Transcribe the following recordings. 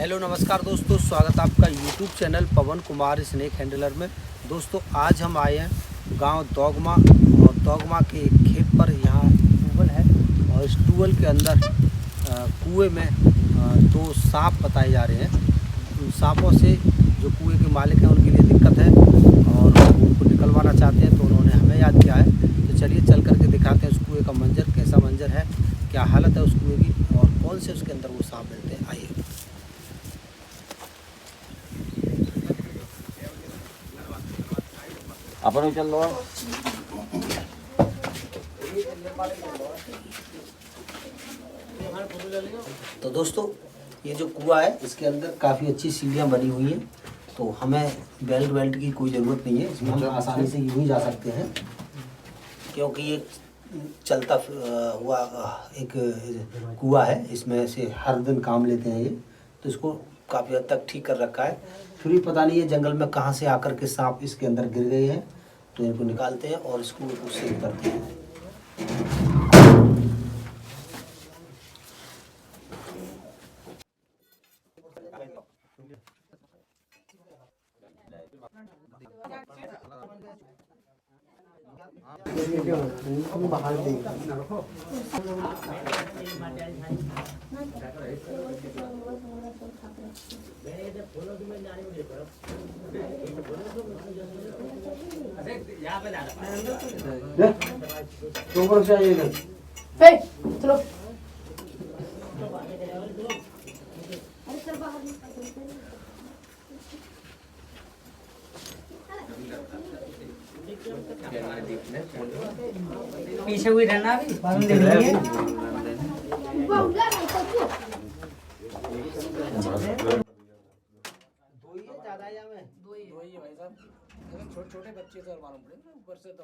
Hello नमस्कार दोस्तों, स्वागत है आपका यूट्यूब चैनल पवन कुमार स्नेक हैंडलर में। दोस्तों आज हम आए हैं गांव दोगमा और दोगमा के एक खेत पर। यहाँ ट्यूबवेल है और इस ट्यूबवेल के अंदर कुएं में दो सांप बताए जा रहे हैं। उन सांपों से जो कुएं के मालिक हैं उनके लिए दिक्कत है और उनको निकलवाना चाहते हैं, तो उन्होंने हमें याद किया है। तो चलिए चल करके दिखाते हैं उस कुएँ का मंजर, कैसा मंजर है, क्या हालत है उस कुएँ की और कौन से उसके अंदर वो सांप मिलते हैं। आइए। अपन चल लो। तो दोस्तों ये जो कुआं है इसके अंदर काफ़ी अच्छी सीढ़ियाँ बनी हुई हैं, तो हमें बेल्ट की कोई ज़रूरत नहीं है। इसमें हम आसानी से यूँ ही जा सकते हैं, क्योंकि ये चलता हुआ एक कुआं है। इसमें से हर दिन काम लेते हैं ये, तो इसको काफ़ी हद तक ठीक कर रखा है। फिर भी पता नहीं है जंगल में कहाँ से आकर के सांप इसके अंदर गिर गए हैं, तो इनको निकालते हैं और इसको सेव करते हैं। बाहर चलो पीछे हुई रहना अभी बाहर देखेंगे। छोटे बच्चे से मालूम पड़े ना ऊपर से। तो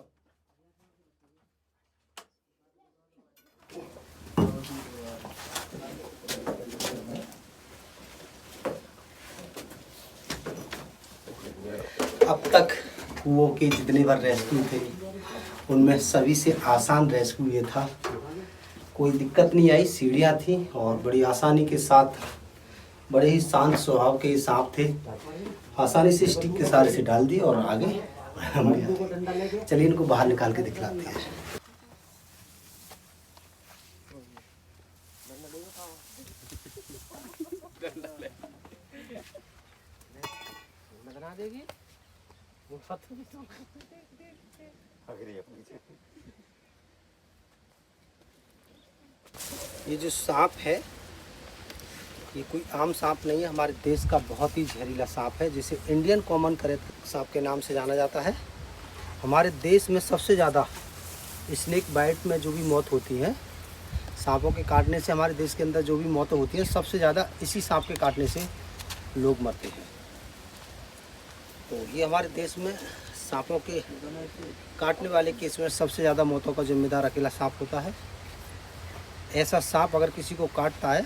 अब तक कुओं के जितने बार रेस्क्यू थे उनमें सभी से आसान रेस्क्यू ये था। कोई दिक्कत नहीं आई, सीढ़ियाँ थी और बड़ी आसानी के साथ बड़े ही शांत स्वभाव के सांप थे। आसानी से स्टिक के सहारे से डाल दिए और आगे हम गए। चलिए इनको बाहर निकाल के दिखलाते हैं। ये जो सांप है ये कोई आम सांप नहीं है, हमारे देश का बहुत ही जहरीला सांप है, जिसे इंडियन कॉमन करेट सांप के नाम से जाना जाता है। हमारे देश में सबसे ज़्यादा स्नेक बाइट में जो भी मौत होती है, सांपों के काटने से हमारे देश के अंदर जो भी मौतें होती हैं, सबसे ज़्यादा इसी सांप के काटने से लोग मरते हैं। तो ये हमारे देश में सांपों के काटने वाले केस में सबसे ज़्यादा मौतों का जिम्मेदार अकेला सांप होता है। ऐसा सांप अगर किसी को काटता है,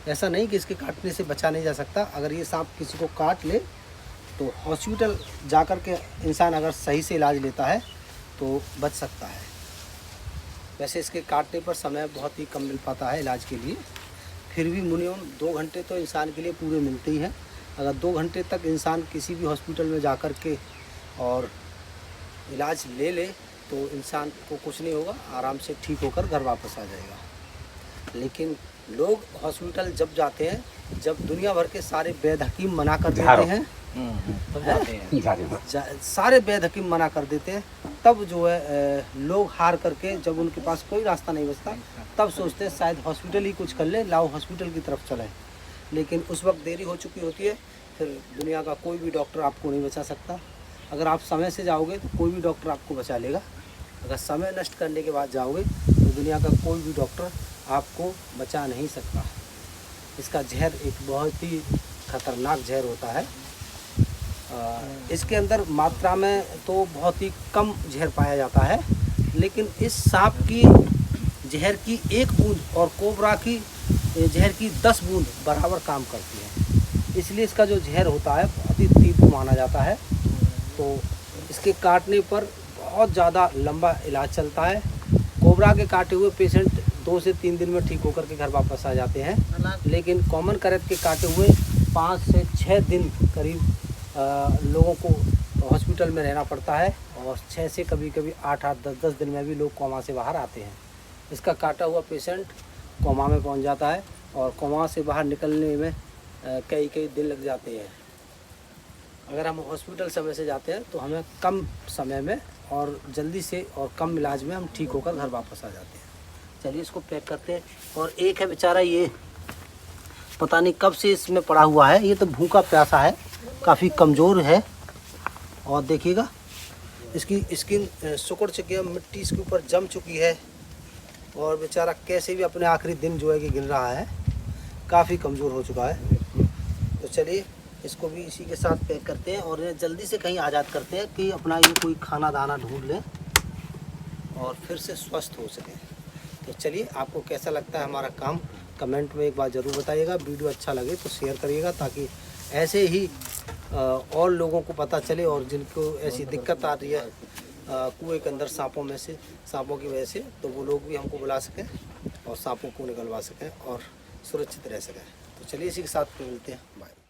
ऐसा नहीं कि इसके काटने से बचा नहीं जा सकता। अगर ये सांप किसी को काट ले तो हॉस्पिटल जाकर के इंसान अगर सही से इलाज लेता है तो बच सकता है। वैसे इसके काटने पर समय बहुत ही कम मिल पाता है इलाज के लिए, फिर भी मिनिमम 2 घंटे तो इंसान के लिए पूरे मिलते ही हैं। अगर 2 घंटे तक इंसान किसी भी हॉस्पिटल में जा कर के और इलाज ले ले तो इंसान को कुछ नहीं होगा, आराम से ठीक होकर घर वापस आ जाएगा। लेकिन लोग हॉस्पिटल जब जाते हैं, जब दुनिया भर के सारे वैद्य हकीम मना कर देते हैं, तब जाते हैं। सारे वैद्य हकीम मना कर देते हैं, तब जो है लोग हार करके, जब उनके पास कोई रास्ता नहीं बचता, तब सोचते हैं शायद हॉस्पिटल ही कुछ कर ले, लाओ हॉस्पिटल की तरफ चलें। लेकिन उस वक्त देरी हो चुकी होती है, फिर दुनिया का कोई भी डॉक्टर आपको नहीं बचा सकता। अगर आप समय से जाओगे तो कोई भी डॉक्टर आपको बचा लेगा, अगर समय नष्ट करने के बाद जाओगे तो दुनिया का कोई भी डॉक्टर आपको बचा नहीं सकता। इसका जहर एक बहुत ही खतरनाक जहर होता है। इसके अंदर मात्रा में तो बहुत ही कम जहर पाया जाता है, लेकिन इस सांप की जहर की 1 बूंद और कोबरा की जहर की 10 बूंद बराबर काम करती है। इसलिए इसका जो जहर होता है बहुत ही तीव्र माना जाता है। तो इसके काटने पर बहुत ज़्यादा लंबा इलाज चलता है। कोबरा के काटे हुए पेशेंट 2 से 3 दिन में ठीक होकर के घर वापस आ जाते हैं, लेकिन कॉमन करत के काटे हुए 5 से 6 दिन करीब लोगों को हॉस्पिटल में रहना पड़ता है और 6 से कभी कभी 8-8, 10-10 दिन में भी लोग कोमा से बाहर आते हैं। इसका काटा हुआ पेशेंट कोमा में पहुंच जाता है और कोमा से बाहर निकलने में कई दिन लग जाते हैं। अगर हम हॉस्पिटल समय से जाते हैं तो हमें कम समय में और जल्दी से और कम इलाज में हम ठीक होकर घर वापस आ जाते हैं। चलिए इसको पैक करते हैं। और एक है बेचारा, ये पता नहीं कब से इसमें पड़ा हुआ है, ये तो भूखा प्यासा है, काफ़ी कमज़ोर है। और देखिएगा इसकी स्किन सिकुड़ चुकी है, मिट्टी इसके ऊपर जम चुकी है और बेचारा कैसे भी अपने आखिरी दिन जो है कि गिन रहा है, काफ़ी कमज़ोर हो चुका है। तो चलिए इसको भी इसी के साथ पैक करते हैं और इन्हें जल्दी से कहीं आज़ाद करते हैं कि अपना ये कोई खाना दाना ढूंढ लें और फिर से स्वस्थ हो सकें। तो चलिए आपको कैसा लगता है हमारा काम, कमेंट में एक बार ज़रूर बताइएगा। वीडियो अच्छा लगे तो शेयर करिएगा ताकि ऐसे ही और लोगों को पता चले और जिनको ऐसी दिक्कत आ रही है कुएं के अंदर सांपों की वजह से, तो वो लोग भी हमको बुला सकें और सांपों को निकलवा सकें और सुरक्षित रह सकें। तो चलिए इसी के साथ मिलते हैं, बाय।